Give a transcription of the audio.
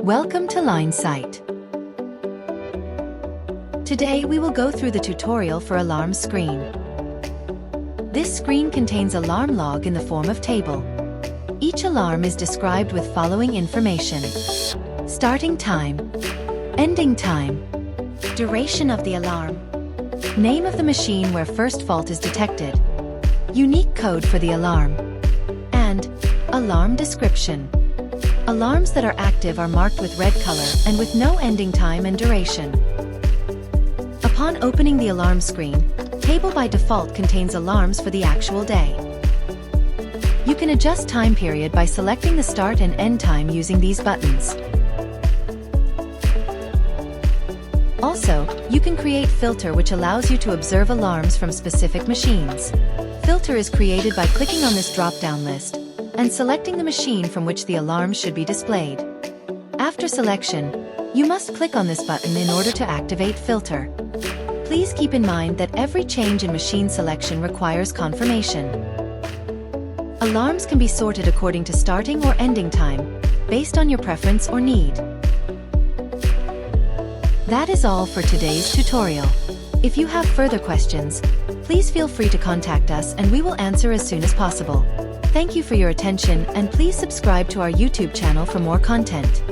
Welcome to LineSight. Today we will go through the tutorial for alarm screen. This screen contains alarm log in the form of table. Each alarm is described with following information: starting time, ending time, duration of the alarm, name of the machine where first fault is detected, unique code for the alarm, and alarm description. Alarms that are active are marked with red color and with no ending time and duration. Upon opening the alarm screen, table by default contains alarms for the actual day. You can adjust time period by selecting the start and end time using these buttons. Also, you can create filter, which allows you to observe alarms from specific machines. Filter is created by clicking on this drop-down list and selecting the machine from which the alarms should be displayed. After selection, you must click on this button in order to activate filter. Please keep in mind that every change in machine selection requires confirmation. Alarms can be sorted according to starting or ending time, based on your preference or need. That is all for today's tutorial. If you have further questions, please feel free to contact us and we will answer as soon as possible. Thank you for your attention, and please subscribe to our YouTube channel for more content.